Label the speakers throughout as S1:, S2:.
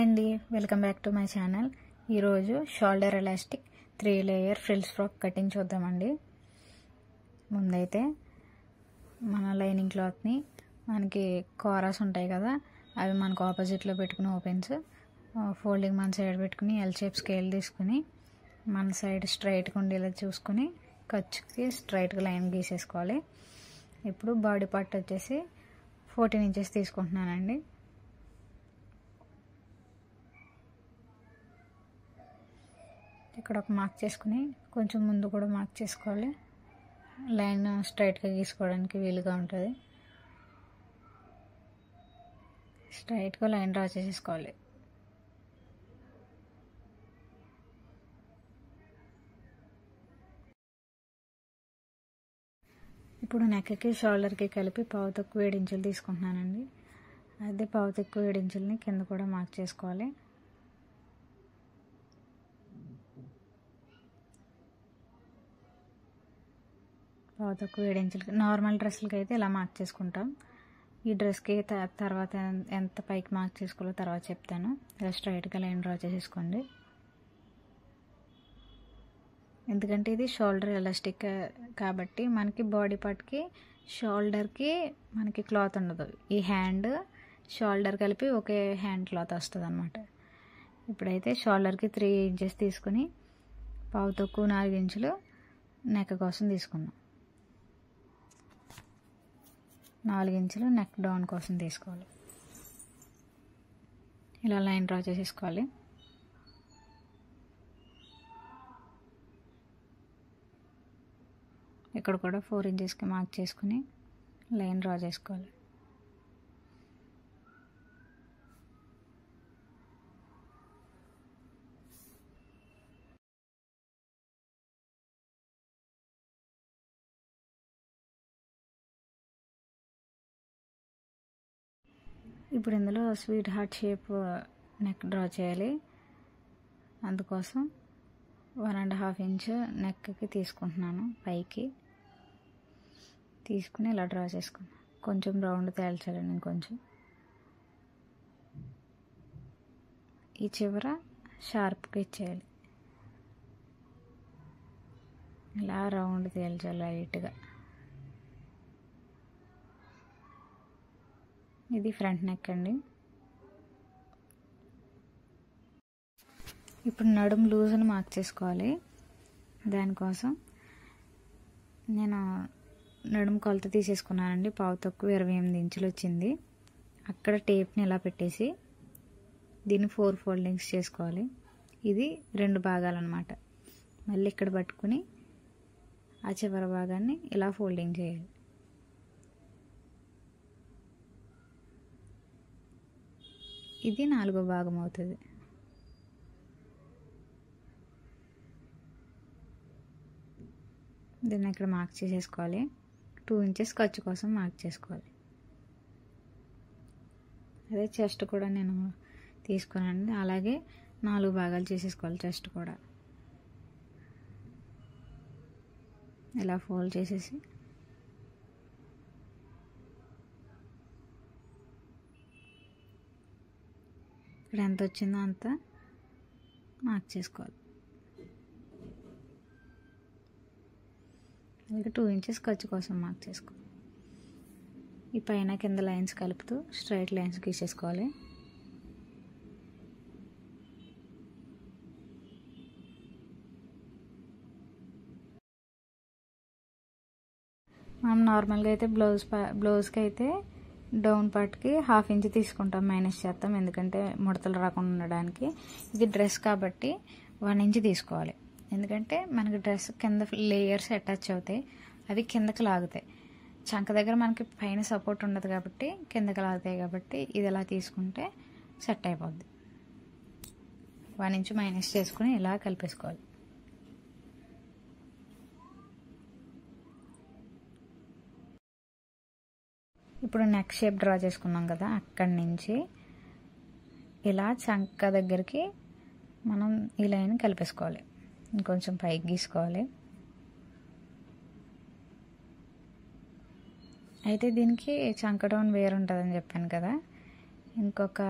S1: Hi అండి, welcome back to my channel. ఈరోజు shoulder elastic 3 layer frills frock cutting చూద్దామండి. ముందైతే మన లైనింగ్ క్లాత్ని మనకి కోరాస్ ఉంటాయి కదా, అవి మనకు ఆపోజిట్లో పెట్టుకుని ఓపెన్స్ ఫోల్డింగ్ మన సైడ్ పెట్టుకుని ఎల్ షేప్ స్కేల్ తీసుకుని మన సైడ్ స్ట్రైట్గా ఉండేలా చూసుకుని ఖర్చుకి స్ట్రైట్గా లైన్ గీసేసుకోవాలి. ఇప్పుడు బాడీ పార్ట్ వచ్చేసి 14 ఇంచెస్ తీసుకుంటున్నానండి. ఇక్కడ ఒక మార్క్ చేసుకుని కొంచెం ముందు కూడా మార్క్ చేసుకోవాలి. లైన్ స్ట్రైట్గా గీసుకోవడానికి వీలుగా ఉంటుంది. స్ట్రైట్గా లైన్ డ్రా చేసేసుకోవాలి. ఇప్పుడు నెక్కి షోల్డర్కి కలిపి 1/4 ఇంచులు తీసుకుంటున్నానండి. అదే 1/4 ఇంచులని కింద కూడా మార్క్ చేసుకోవాలి. పావుతక్కువ 7 ఇంచులకి నార్మల్ డ్రెస్సులకి అయితే ఇలా మార్క్ చేసుకుంటాం. ఈ డ్రెస్కి తర్వాత ఎంత పైకి మార్క్ చేసుకోవాలో తర్వాత చెప్తాను. ఇలా స్ట్రైట్గా లైన్ డ్రా చేసేసుకోండి. ఎందుకంటే ఇది షోల్డర్ ఎలాస్టిక్ కాబట్టి మనకి బాడీ పార్ట్కి షోల్డర్కి మనకి క్లాత్ ఉండదు. ఈ హ్యాండ్ షోల్డర్ కలిపి ఒకే హ్యాండ్ క్లాత్ వస్తుంది అన్నమాట. ఇప్పుడైతే షోల్డర్కి 3 ఇంచెస్ తీసుకుని 4 ఇంచులు నెక్ కోసం తీసుకుందాం. 4 ఇంచులు నెక్ డౌన్ కోసం తీసుకోవాలి. ఇలా లైన్ డ్రా చేసేసుకోవాలి. ఇక్కడ కూడా 4 ఇంచెస్కి మార్క్ చేసుకుని లైన్ డ్రా చేసుకోవాలి. ఇప్పుడు ఇందులో sweet heart shape neck draw చేయాలి. అందుకోసం 1.5 ఇంచ్ నెక్కి తీసుకుంటున్నాను. పైకి తీసుకుని ఇలా డ్రా చేసుకున్నాను. కొంచెం రౌండ్ తేల్చాలి. నేను కొంచెం ఈ చివర షార్ప్గా ఇచ్చేయాలి. ఇలా రౌండ్ తేల్చాలి లైట్గా. ఇది ఫ్రంట్ నెక్ అండి. ఇప్పుడు నడుము లూజ్ని మార్క్ చేసుకోవాలి. దానికోసం నేను నడుము కొలత తీసేసుకున్నానండి. 28 ఇంచులు వచ్చింది. అక్కడ టేప్ని ఇలా పెట్టేసి దీన్ని 4 ఫోల్డింగ్స్ చేసుకోవాలి. ఇది 2 భాగాలన్నమాట. మళ్ళీ ఇక్కడ పట్టుకుని ఆ చివరి భాగాన్ని ఇలా ఫోల్డింగ్ చేయాలి. ఇది 4వ భాగం అవుతుంది. దీన్ని ఇక్కడ మార్క్ చేసేసుకోవాలి. 2 ఇంచెస్ ఖర్చు కోసం మార్క్ చేసుకోవాలి. అదే చెస్ట్ కూడా నేను తీసుకున్నాను. అలాగే 4 భాగాలు చేసేసుకోవాలి. చెస్ట్ కూడా ఇలా ఫోల్డ్ చేసేసి ఇక్కడ ఎంత వచ్చిందో అంత మార్క్ చేసుకోవాలి. అలాగే 2 ఇంచెస్ ఖర్చు కోసం మార్క్ చేసుకోవాలి. ఈ పైన కింద లైన్స్ కలుపుతూ స్ట్రైట్ లైన్స్ గీసేసుకోవాలి. మనం నార్మల్గా అయితే బ్లౌజ్కి అయితే డౌన్ పార్ట్కి 1/2 ఇంచ్ తీసుకుంటాం, మైనస్ చేస్తాం. ఎందుకంటే ముడతలు రాకుండా ఉండడానికి. ఇది డ్రెస్ కాబట్టి 1 ఇంచ్ తీసుకోవాలి. ఎందుకంటే మనకి డ్రెస్ కింద లేయర్స్ అటాచ్ అవుతాయి, అవి కిందకి లాగుతాయి. చంక దగ్గర మనకి పైన సపోర్ట్ ఉండదు కాబట్టి కిందకి లాగుతాయి. కాబట్టి ఇది ఇలా తీసుకుంటే సెట్ అయిపోద్ది. 1 ఇంచ్ మైనస్ చేసుకుని ఇలా కలిపేసుకోవాలి. ఇప్పుడు నెక్ షేప్ డ్రా చేసుకున్నాం కదా, అక్కడి నుంచి ఇలా చంక దగ్గరికి మనం ఈ లైన్ కలిపేసుకోవాలి. ఇంకొంచెం పైకి గీసుకోవాలి. అయితే దీనికి చంక డౌన్ వేరు ఉంటుందని చెప్పాను కదా, ఇంకొక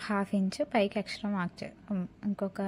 S1: హాఫ్ ఇంచ్ పైకి ఎక్స్ట్రా ఇంకొక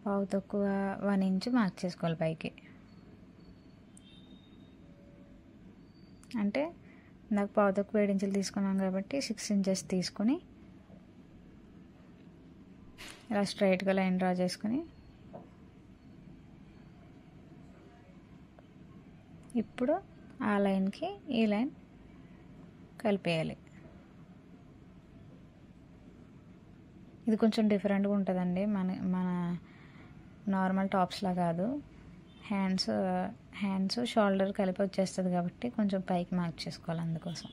S1: పావు తక్కువ 1 ఇంచ్ మార్క్ చేసుకోవాలి పైకి. అంటే నాకు పావు తక్కువ 7 ఇంచులు తీసుకున్నాం కాబట్టి 6 ఇంచెస్ తీసుకొని ఇలా స్ట్రైట్గా లైన్ డ్రా చేసుకొని ఇప్పుడు ఆ లైన్కి ఈ లైన్ కలిపేయాలి. ఇది కొంచెం డిఫరెంట్గా ఉంటుందండి, మన నార్మల్ టాప్స్లా కాదు. హ్యాండ్స్ షోల్డర్ కలిపి వచ్చేస్తుంది కాబట్టి కొంచెం పైకి మార్క్ చేసుకోవాలి. అందుకోసం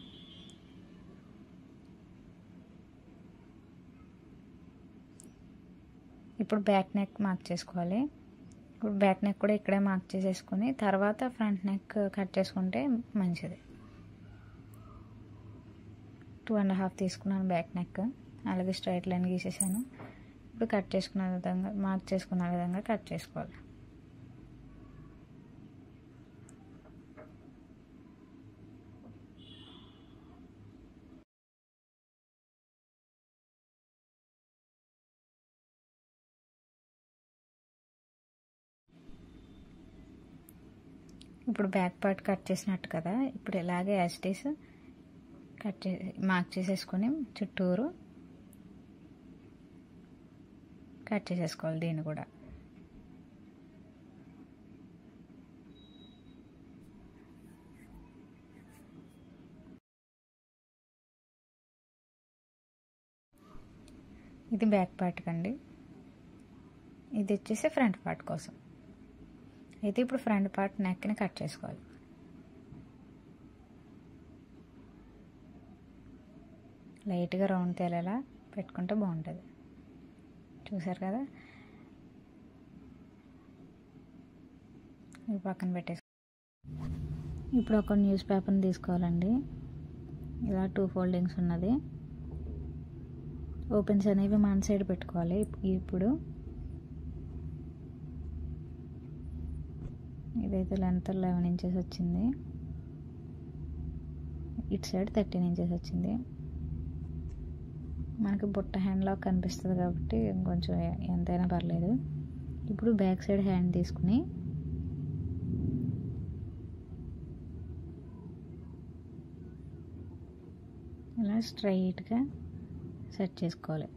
S1: ఇప్పుడు బ్యాక్ నెక్ మార్క్ చేసుకోవాలి. ఇప్పుడు బ్యాక్ నెక్ కూడా ఇక్కడే మార్క్ చేసేసుకొని తర్వాత ఫ్రంట్ నెక్ కట్ చేసుకుంటే మంచిది. 2.5 తీసుకున్నాను బ్యాక్ నెక్. అలాగే స్ట్రైట్ లైన్ గీసేసాను. ఇప్పుడు కట్ చేసుకున్న విధంగా మార్క్ చేసుకున్న విధంగా కట్ చేసుకోవాలి. ఇప్పుడు బ్యాక్ పార్ట్ కట్ చేసినట్టు కదా, ఇప్పుడు ఇలాగే యాస్టీస్ మార్క్ చేసేసుకొని చుట్టూరు కట్ చేసేసుకోవాలి. దీన్ని కూడా ఇది బ్యాక్ పార్ట్ కండి, ఇది వచ్చేసి ఫ్రంట్ పార్ట్ కోసం. అయితే ఇప్పుడు ఫ్రంట్ పార్ట్ నెక్ని కట్ చేసుకోవాలి. లైట్గా రౌండ్ తేలేలా పెట్టుకుంటే బాగుంటుంది. చూసారు కదా, ఈ పక్కన పెట్టేసి ఇప్పుడు ఒక న్యూస్ పేపర్ని తీసుకోవాలండి. ఇలా 2 ఫోల్డింగ్స్ ఉన్నది. ఓపెన్స్ అనేవి మన సైడ్ పెట్టుకోవాలి. ఇప్పుడు ఇదైతే లెంత్ 11 ఇంచెస్ వచ్చింది, ఇటు సైడ్ 13 ఇంచెస్ వచ్చింది. మనకి బుట్ట హ్యాండ్లా కనిపిస్తుంది కాబట్టి కొంచెం ఎంతైనా పర్లేదు. ఇప్పుడు బ్యాక్ సైడ్ హ్యాండ్ తీసుకుని ఇలా స్ట్రైట్గా సెట్ చేసుకోవాలి.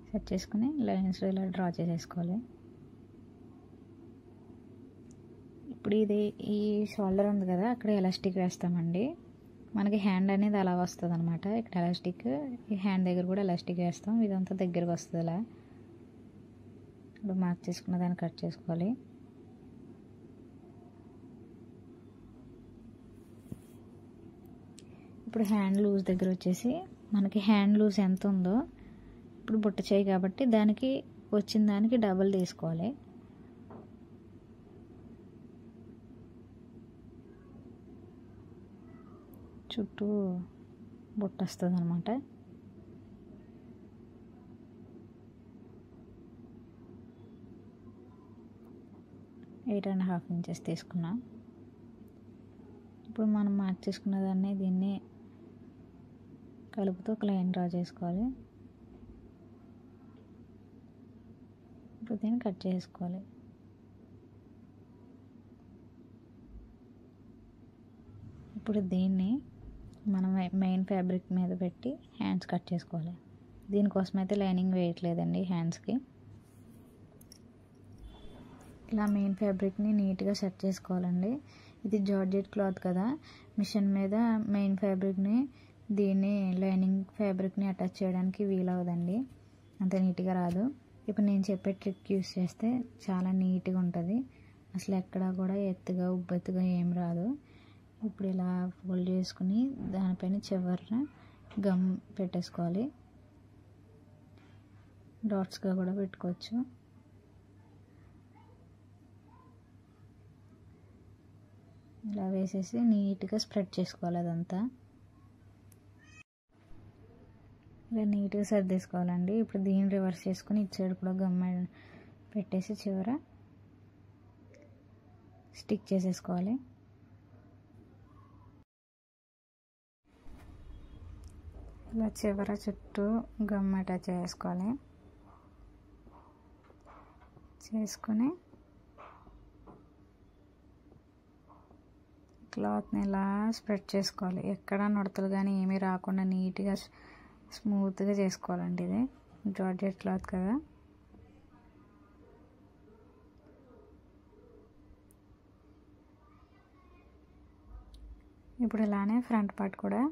S1: సెట్ చేసుకుని లైన్స్ ఇలా డ్రా చేసేసుకోవాలి. ఇప్పుడు ఈ షోల్డర్ ఉంది కదా, అక్కడ ఎలాస్టిక్ వేస్తామండి. మనకి హ్యాండ్ అనేది అలా వస్తుంది అనమాట. ఇక్కడ ఎలాస్టిక్, ఈ హ్యాండ్ దగ్గర కూడా ఎలాస్టిక్ వేస్తాం. ఇదంతా దగ్గరకు వస్తుంది. ఇలా ఇప్పుడు మార్క్ చేసుకున్న దాన్ని కట్ చేసుకోవాలి. ఇప్పుడు హ్యాండ్ లూజ్ దగ్గర వచ్చేసి మనకి హ్యాండ్ లూజ్ ఎంత ఉందో, ఇప్పుడు బుట్ట చేయి కాబట్టి దానికి వచ్చిన దానికి డబుల్ తీసుకోవాలి. చుట్టూ బుట్ట వస్తుంది అనమాట. ఎయిట్ అండ్ హాఫ్ ఇంచెస్ తీసుకున్నాం. ఇప్పుడు మనం మార్క్ చేసుకున్న దాన్ని దీన్ని కలుపుతూ ఒక లైన్ డ్రా చేసుకోవాలి. ఇప్పుడు దీన్ని కట్ చేసుకోవాలి. ఇప్పుడు దీన్ని మనం మెయిన్ ఫ్యాబ్రిక్ మీద పెట్టి హ్యాండ్స్ కట్ చేసుకోవాలి. దీనికోసం అయితే లైనింగ్ వేయట్లేదండి హ్యాండ్స్కి. ఇలా మెయిన్ ఫ్యాబ్రిక్ని నీట్గా సెట్ చేసుకోవాలండి. ఇది జార్జెట్ క్లాత్ కదా, మిషన్ మీద మెయిన్ ఫ్యాబ్రిక్ని దీన్ని లైనింగ్ ఫ్యాబ్రిక్ని అటాచ్ చేయడానికి వీలవదండి, అంత నీట్గా రాదు. ఇప్పుడు నేను చెప్పే ట్రిక్ యూస్ చేస్తే చాలా నీట్గా ఉంటుంది. అసలు ఎక్కడా కూడా ఎత్తుగా ఉబ్బెత్తుగా ఏం రాదు. ఇప్పుడు ఇలా ఫోల్డ్ చేసుకుని దానిపైన చివరన గమ్ పెట్టేసుకోవాలి. డాట్స్గా కూడా పెట్టుకోవచ్చు. ఇలా వేసేసి నీట్గా స్ప్రెడ్ చేసుకోవాలి. అదంతా ఇలా నీట్గా సర్దేసుకోవాలండి. ఇప్పుడు దీన్ని రివర్స్ చేసుకుని ఇటు సైడ్ కూడా గమ్ పెట్టేసి చివర స్టిక్ చేసేసుకోవాలి. ఇలా చివర చుట్టూ గమ్ అటాచ్ చేసుకోవాలి. చేసుకుని క్లాత్ని ఇలా స్ప్రెడ్ చేసుకోవాలి. ఎక్కడ నుడతలు కానీ ఏమీ రాకుండా నీట్గా స్మూత్గా చేసుకోవాలండి. ఇది జార్జెట్ క్లాత్ కదా. ఇప్పుడు ఇలానే ఫ్రంట్ పార్ట్ కూడా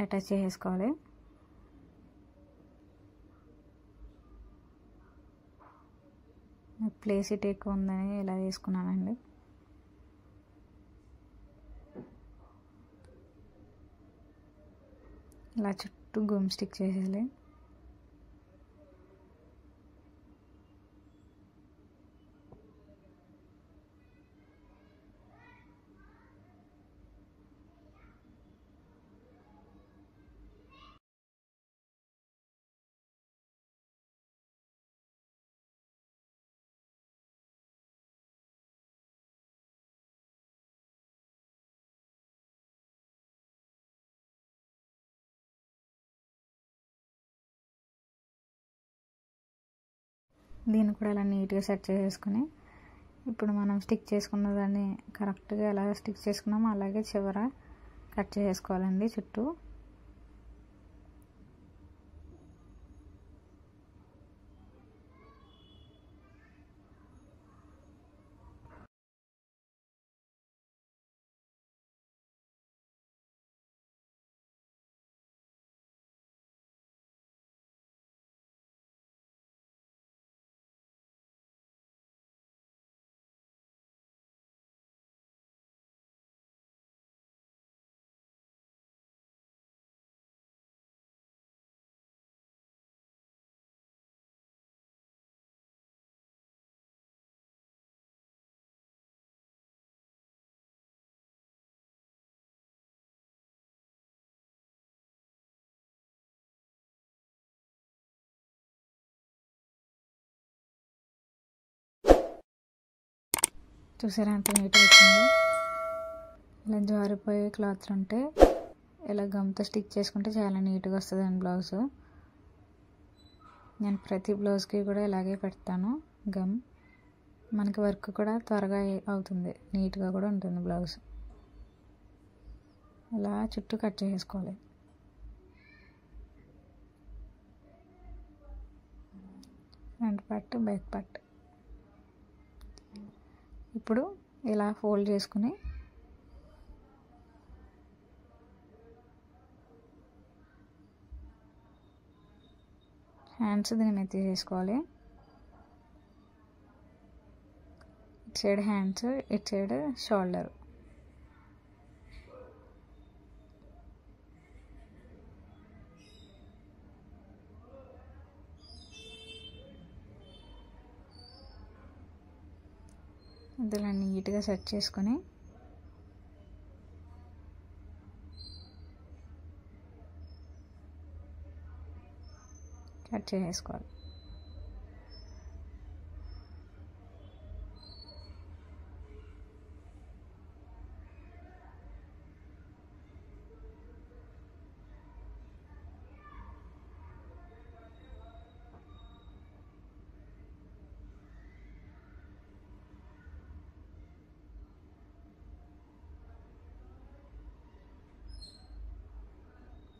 S1: అటాచ్ చేసుకోవాలి. ప్లేస్ ఇట్ ఎక్కువ ఉందని ఇలా వేసుకున్నానండి. ఇలా చుట్టూ గమ్ స్టిక్ చేసేయాలి. దీన్ని కూడా ఇలా నీట్గా సెట్ చేసేసుకుని ఇప్పుడు మనం స్టిక్ చేసుకున్న దాన్ని కరెక్ట్గా ఎలా స్టిక్ చేసుకున్నామో అలాగే చివర కట్ చేసుకోవాలండి చుట్టూ. చూసారా ఎంత నీట్గా వచ్చిందో. ఇలా జారిపోయే క్లాత్లు ఉంటే ఇలా గమ్తో స్టిచ్ చేసుకుంటే చాలా నీట్గా వస్తుందండి బ్లౌజ్. నేను ప్రతి బ్లౌజ్కి కూడా ఇలాగే పెడతాను గమ్. మనకి వర్క్ కూడా త్వరగా అవుతుంది, నీట్గా కూడా ఉంటుంది బ్లౌజ్. ఇలా చుట్టూ కట్ చేసుకోవాలి. Front part, back part. ఇప్పుడు ఇలా ఫోల్డ్ చేసుకుని హ్యాండ్స్ దీని మీద తీసేసుకోవాలి. ఇటు సైడ్ హ్యాండ్స్, ఇటు సైడ్ షోల్డర్. ఇందులో నీట్గా సెట్ చేసుకొని కట్ చేసుకోవాలి.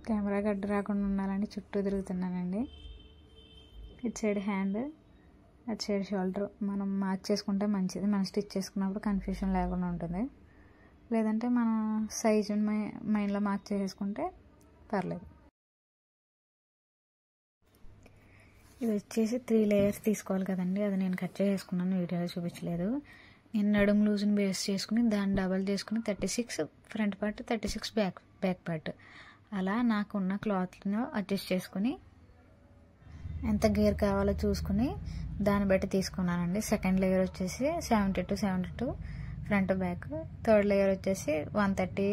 S1: కెమెరా గడ్డ రాకుండా ఉండాలని చుట్టూ తిరుగుతున్నానండి. ఇటు సైడ్ హ్యాండ్, అటు సైడ్ షోల్డర్ మనం మార్క్ చేసుకుంటే మంచిది. మనం స్టిచ్ చేసుకున్నప్పుడు కన్ఫ్యూషన్ లేకుండా ఉంటుంది. లేదంటే మన సైజు మైండ్లో మార్క్ చేసుకుంటే పర్లేదు. ఇది వచ్చేసి 3 లేయర్స్ తీసుకోవాలి కదండి. అది నేను కట్ చేసుకున్నాను, వీడియోలో చూపించలేదు. నేను నడుము లూజ్ని బేస్ చేసుకుని దాన్ని డబల్ చేసుకుని 36 ఫ్రంట్ పార్ట్, 36 బ్యాక్ పార్ట్ అలా నాకున్న క్లాత్ను అడ్జస్ట్ చేసుకుని ఎంత గేర్ కావాలో చూసుకుని దాన్ని బట్టి తీసుకున్నానండి. సెకండ్ లేయర్ వచ్చేసి 72 ఫ్రంట్ బ్యాక్. థర్డ్ లేయర్ వచ్చేసి 130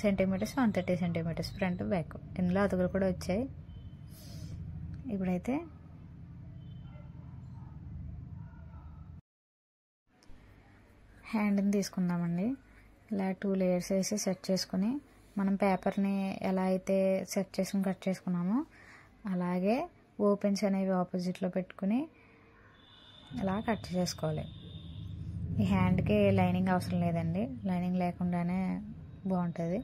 S1: సెంటీమీటర్స్, 130 సెంటీమీటర్స్ ఫ్రంట్ బ్యాక్. ఇందులో అతుకులు కూడా వచ్చాయి. ఇప్పుడైతే హ్యాండ్ని తీసుకుందామండి. ఇలా 2 లేయర్స్ వేసి సెట్ చేసుకుని మనం పేపర్ని ఎలా అయితే సెట్ చేసుకుని కట్ చేసుకున్నామో అలాగే ఓపెన్స్ అనేవి ఆపోజిట్లో పెట్టుకుని ఇలా కట్ చేసుకోవాలి. ఈ హ్యాండ్కి లైనింగ్ అవసరం లేదండి, లైనింగ్ లేకుండానే బాగుంటుంది.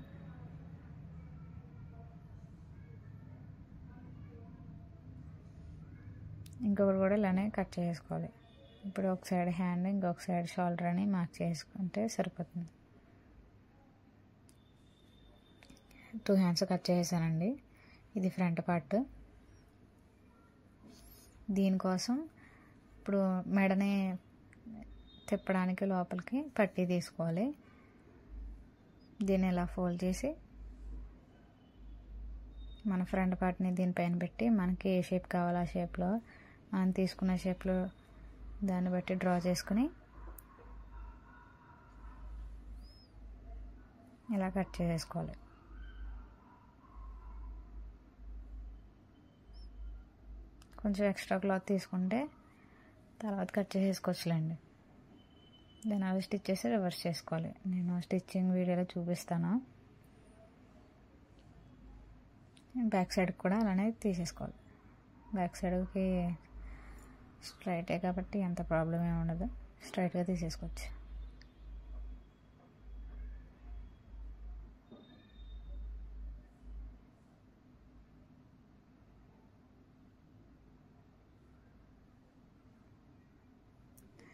S1: ఇంకొకటి కూడా ఇలానే కట్ చేసుకోవాలి. ఇప్పుడు ఒక సైడ్ హ్యాండ్ ఇంకొక సైడ్ షోల్డర్ అని మార్క్ చేసుకుంటే సరిపోతుంది. 2 హ్యాండ్స్ కట్ చేసానండి. ఇది ఫ్రంట్ పార్ట్. దీనికోసం ఇప్పుడు మెడని తిప్పడానికి లోపలికి పట్టీ తీసుకోవాలి. దీన్ని ఇలా ఫోల్డ్ చేసి మన ఫ్రంట్ పార్ట్ని దీనిపైన పెట్టి మనకి ఏ షేప్ కావాలో ఆ షేప్లో మనం తీసుకున్న షేప్లో దాన్ని బట్టి డ్రా చేసుకుని ఇలా కట్ చేసుకోవాలి. కొంచెం ఎక్స్ట్రా క్లాత్ తీసుకుంటే తర్వాత కట్ చేసేసుకోవచ్చులేండి. దాన్ని అలా స్టిచ్ చేసి రివర్స్ చేసుకోవాలి. నేను స్టిచ్చింగ్ వీడియోలో చూపిస్తాను. బ్యాక్ సైడ్ కూడా అలానే తీసేసుకోవాలి. బ్యాక్ సైడ్కి స్ట్రైటే కాబట్టి అంత ప్రాబ్లం ఏమి ఉండదు, స్ట్రైట్గా తీసేసుకోవచ్చు.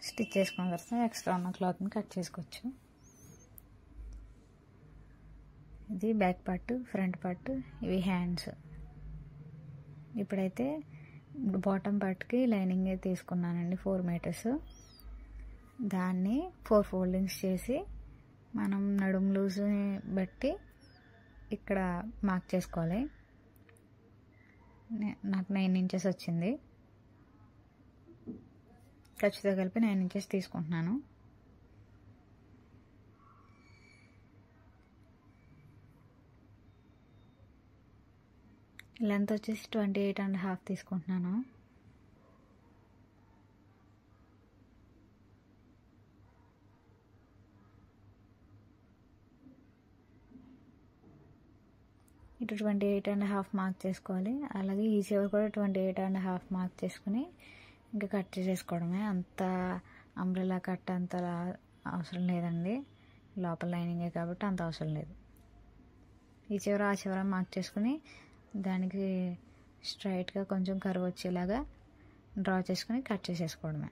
S1: స్టిచ్ చేసుకున్న తర్వాత ఎక్స్ట్రా ఉన్న క్లాత్ని కట్ చేసుకోవచ్చు. ఇది బ్యాక్ పార్ట్, ఫ్రంట్ పార్ట్, ఇవి హ్యాండ్స్. ఇప్పుడైతే బాటమ్ పార్ట్కి లైనింగ్ తీసుకున్నానండి 4 మీటర్స్. దాన్ని 4 ఫోల్డింగ్స్ చేసి మనం నడుము లూజ్ని బట్టి ఇక్కడ మార్క్ చేసుకోవాలి. నాకు 9 ఇంచెస్ వచ్చింది. ఖర్చుతో కలిపి 9 ఇంచెస్ తీసుకుంటున్నాను. లెంత్ వచ్చేసి 28.5 తీసుకుంటున్నాను. ఇటు 28.5 మార్క్ చేసుకోవాలి. అలాగే ఈ చివరి కూడా 28.5 మార్క్ చేసుకుని ఇంకా కట్ చేసేసుకోవడమే. అంత అంబ్రెల్లా కట్ అంత అవసరం లేదండి, లోపల లైనింగే కాబట్టి అంత అవసరం లేదు. ఈ చివర ఆ చివర మార్క్ చేసుకుని దానికి స్ట్రైట్గా కొంచెం కర్వ్ వచ్చేలాగా డ్రా చేసుకుని కట్ చేసేసుకోవడమే.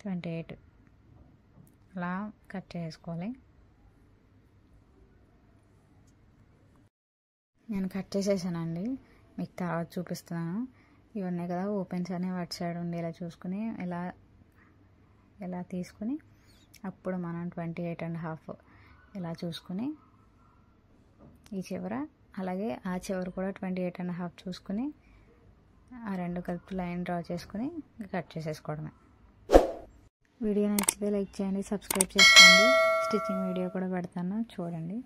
S1: 28 అలా కట్ చేసుకోవాలి. నేను కట్ చేసేసానండి, మీకు తర్వాత చూపిస్తున్నాను. ఇవన్నీ కదా ఓపెన్స్ అనేవి అటు సైడ్ ఉండేలా చూసుకుని ఇలా తీసుకుని అప్పుడు మనం 28.5 ఇలా చూసుకుని ఈ చివర అలాగే ఆ చివర కూడా 28.5 చూసుకుని ఆ రెండు కలిపి లైన్ డ్రా చేసుకుని కట్ చేసేసుకోవడమే. వీడియో నచ్చితే లైక్ చేయండి, సబ్స్క్రైబ్ చేసుకోండి. స్టిచ్చింగ్ వీడియో కూడా పెడతాను, చూడండి.